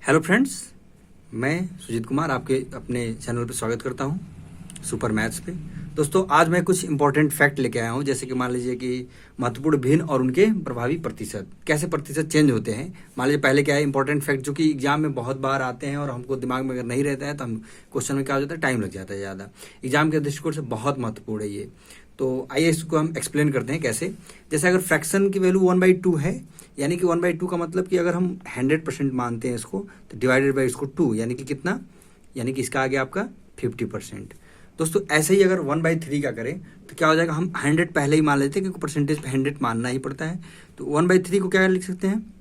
Hello friends, मैं सुजीत कुमार आपके अपने चैनल पर स्वागत करता हूं सुपर मैथ्स पे। दोस्तों, आज मैं कुछ इंपॉर्टेंट फैक्ट लेके आया हूं, जैसे कि मान लीजिए कि महत्वपूर्ण भिन्न और उनके प्रभावी प्रतिशत, कैसे प्रतिशत चेंज होते हैं। मान लीजिए पहले क्या है इंपॉर्टेंट फैक्ट जो कि एग्जाम में बहुत बार आते हैं और हमको दिमाग में अगर नहीं रहता है तो हम क्वेश्चन में क्या हो जाता है, टाइम लग जाता है ज़्यादा। एग्जाम के दृष्टिकोण से बहुत महत्वपूर्ण है ये। तो आइए इसको हम एक्सप्लेन करते हैं कैसे। जैसे अगर फ्रैक्शन की वैल्यू 1/2 है, यानी कि 1/2 का मतलब कि अगर हम 100% मानते हैं इसको, तो डिवाइडेड बाई इसको 2, यानी कि कितना, यानी कि इसका आ गया आपका 50%। दोस्तों, ऐसे ही अगर 1/3 का करें तो क्या हो जाएगा, हम 100 पहले ही मान लेते हैं क्योंकि परसेंटेज पे 100 मानना ही पड़ता है। तो 1/3 को क्या लिख सकते हैं,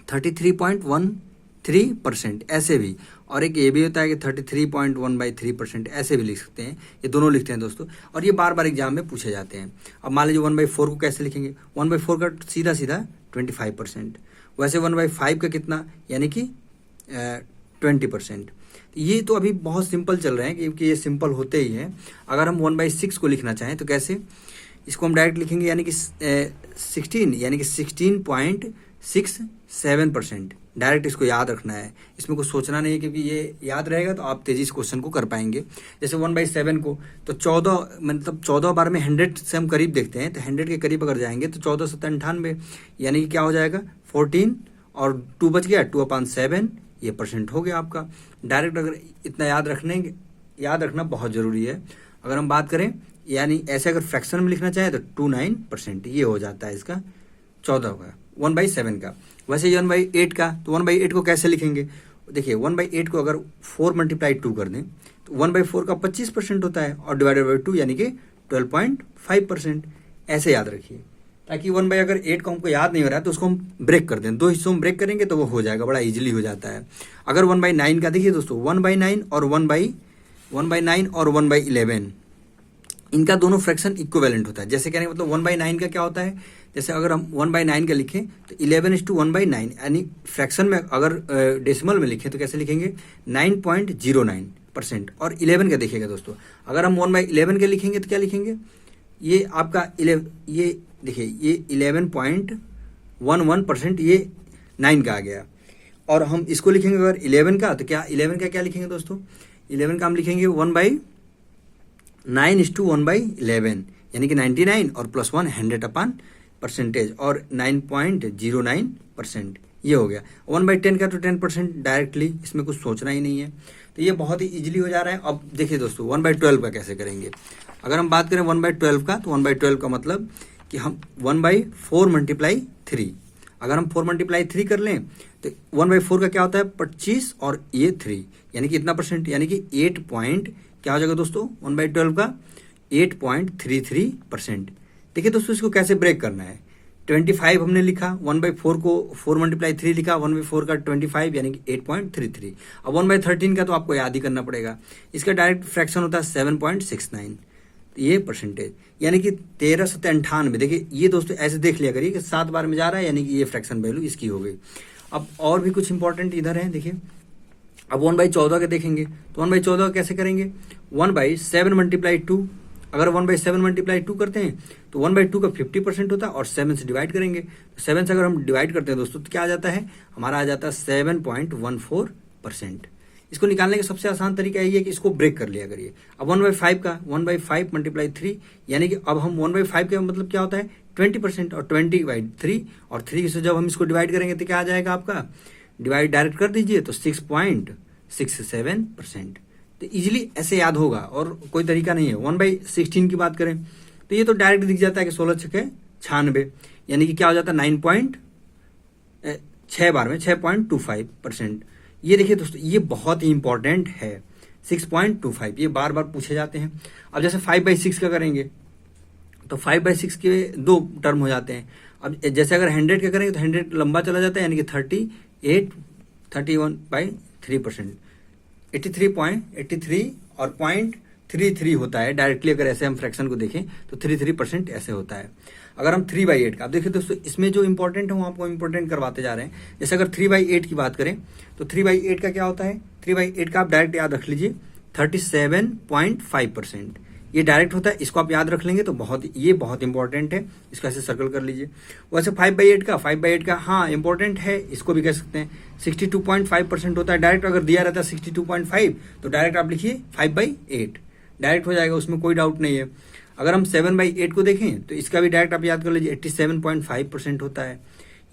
33.13%, ऐसे भी। और एक ये भी होता है कि 33.1/3%, ऐसे भी लिख सकते हैं। ये दोनों लिखते हैं दोस्तों, और ये बार बार एग्जाम में पूछे जाते हैं। अब मान लीजिए 1/4 को कैसे लिखेंगे, 1/4 का सीधा सीधा 25%। वैसे 1/5 का कितना, यानी कि 20%। ये तो अभी बहुत सिंपल चल रहे हैं क्योंकि ये सिंपल होते ही हैं। अगर हम 1/6 को लिखना चाहें तो कैसे, इसको हम डायरेक्ट लिखेंगे, यानी कि 16, यानी कि 16.67%। डायरेक्ट इसको याद रखना है, इसमें कुछ सोचना नहीं है, क्योंकि ये याद रहेगा तो आप तेजी से क्वेश्चन को कर पाएंगे। जैसे 1/7 को तो 14, मतलब 14 बार में 100 से हम करीब देखते हैं, तो 100 के करीब अगर जाएंगे तो 14 7 98, यानी कि क्या हो जाएगा 14, और 2 बच गया, 2/7, ये परसेंट हो गया आपका। डायरेक्ट अगर इतना याद रखना बहुत ज़रूरी है। अगर हम बात करें, यानी ऐसे अगर फ्रैक्शन में लिखना चाहें तो 29%, ये हो जाता है इसका 14 का 1/7 का। वैसे 1/8 का, तो 1/8 को कैसे लिखेंगे, देखिए 1/8 को अगर 4 × 2 कर दें तो 1/4 का 25% होता है, और डिवाइडेड बाई 2 यानी कि 12.5%। ऐसे याद रखिए, ताकि 1/8 को हमको याद नहीं हो रहा है तो उसको हम ब्रेक कर दें, 2 हिस्सों में ब्रेक करेंगे तो वो हो जाएगा, बड़ा इजीली हो जाता है। अगर 1/9 का देखिए दोस्तों, 1/9 और 1/11, इनका दोनों फ्रैक्शन इक्विवेलेंट होता है। जैसे कहने का मतलब 1/9 का क्या होता है, जैसे अगर हम 1/9 का लिखें तो 11:1/9, यानी फ्रैक्शन में अगर डेसिमल में लिखें तो कैसे लिखेंगे, 9.09%। और 11 का देखिएगा दोस्तों, अगर हम 1/11 के लिखेंगे तो क्या लिखेंगे, ये आपका ये देखिए ये 11.11%, ये 9 का आ गया। और हम इसको लिखेंगे अगर 11 का, तो क्या 11 का क्या लिखेंगे दोस्तों, 11 का हम लिखेंगे 1/9:1/11, यानी कि 99 और +1 100/% और 9.09%, ये हो गया। 1/10 का तो 10% डायरेक्टली, इसमें कुछ सोचना ही नहीं है। तो ये बहुत ही इजीली हो जा रहा है। अब देखिए दोस्तों 1/12 का कैसे करेंगे। अगर हम बात करें 1/12 का, तो 1/12 का मतलब कि हम 1/4 × 3, अगर हम 4 × 3 कर लें तो 1/4 का क्या होता है 25, और ये 3, यानी कि इतना परसेंट, यानी कि 8 पॉइंट क्या हो जाएगा दोस्तों 1/12 का 8.33%। देखिए दोस्तों, इसको कैसे ब्रेक करना है। 25 हमने लिखा, 1/4 को 4 × 3 लिखा, 1/4 का 25, यानी कि 8.33। अब 1/13 का तो आपको याद ही करना पड़ेगा, इसका डायरेक्ट फ्रैक्शन होता है 7.69, ये परसेंटेज, यानी कि 13 7 98। देखिए ये दोस्तों ऐसे देख लिया करिए कि 7 बार में जा रहा है, यानी कि ये फ्रैक्शन वैल्यू इसकी हो गई। अब और भी कुछ इंपॉर्टेंट इधर है, देखिए अब 1/14 के देखेंगे तो 1/14 कैसे करेंगे, 1/7 × 2। अगर 1/7 × 2 करते हैं तो 1/2 का 50% होता है, और 7 से डिवाइड करेंगे तो 7 से अगर हम डिवाइड करते हैं दोस्तों तो क्या आ जाता है, हमारा आ जाता है 7.14%। इसको निकालने का सबसे आसान तरीका यही है कि इसको ब्रेक कर लिया करिए। अब 1/5 का 1/5 × 3, यानी कि अब हम 1/5 का मतलब क्या होता है 20%, और 20/3, और 3 से जब हम इसको डिवाइड करेंगे तो क्या आ जाएगा आपका, डिवाइड डायरेक्ट कर दीजिए तो 6.67%। तो इजीली ऐसे याद होगा, और कोई तरीका नहीं है। 1/16 की बात करें तो ये तो डायरेक्ट दिख जाता है कि 16 × 96, यानी कि क्या हो जाता है 6 बार में 6.25%। ये देखिए दोस्तों, ये बहुत ही इंपॉर्टेंट है, 6.25, ये बार बार पूछे जाते हैं। अब जैसे 5/6 का करेंगे तो 5/6 के 2 टर्म हो जाते हैं। अब जैसे अगर 100 का करेंगे तो 100 लंबा चला जाता है, यानी कि 31/3%, 83 और 0.33 होता है डायरेक्टली। अगर ऐसे हम फ्रैक्शन को देखें तो 33% ऐसे होता है। अगर हम 3/8 का, अब देखिए दोस्तों इसमें जो इंपॉर्टेंट है वो आपको इंपॉर्टेंट करवाते जा रहे हैं। जैसे अगर 3/8 की बात करें तो 3/8 का क्या होता है, 3/8 का आप डायरेक्ट याद रख लीजिए 37.5%, ये डायरेक्ट होता है। इसको आप याद रख लेंगे तो ये बहुत इंपॉर्टेंट है, इसको ऐसे सर्कल कर लीजिए। वैसे 5/8 का हाँ इंपॉर्टेंट है, इसको भी कह सकते हैं 62.5% होता है। डायरेक्ट अगर दिया रहता है 62.5 तो डायरेक्ट आप लिखिए 5/8 डायरेक्ट हो जाएगा, उसमें कोई डाउट नहीं है। अगर हम 7/8 को देखें तो इसका भी डायरेक्ट आप याद कर लीजिए 87.5% होता है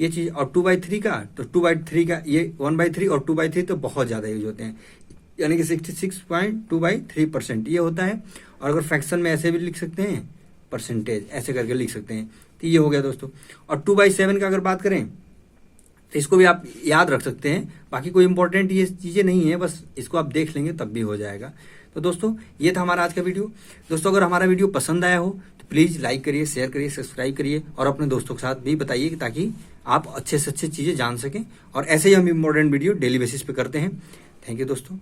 ये चीज़। और 2/3 का, तो 2/3 का ये 1/3 और 2/3 तो बहुत ज़्यादा यूज होते हैं, यानी कि 66.2/3% ये होता है। और अगर फ्रैक्शन में ऐसे भी लिख सकते हैं, परसेंटेज ऐसे करके लिख सकते हैं, तो ये हो गया दोस्तों। और 2/7 का अगर बात करें तो इसको भी आप याद रख सकते हैं, बाकी कोई इंपॉर्टेंट ये चीज़ें नहीं है, बस इसको आप देख लेंगे तब भी हो जाएगा। तो दोस्तों ये था हमारा आज का वीडियो। दोस्तों अगर हमारा वीडियो पसंद आया हो तो प्लीज़ लाइक करिए, शेयर करिए, सब्सक्राइब करिए और अपने दोस्तों के साथ भी बताइए, ताकि आप अच्छे से अच्छे चीज़ें जान सकें। और ऐसे ही हम इंपॉर्टेंट वीडियो डेली बेसिस पे करते हैं। थैंक यू दोस्तों।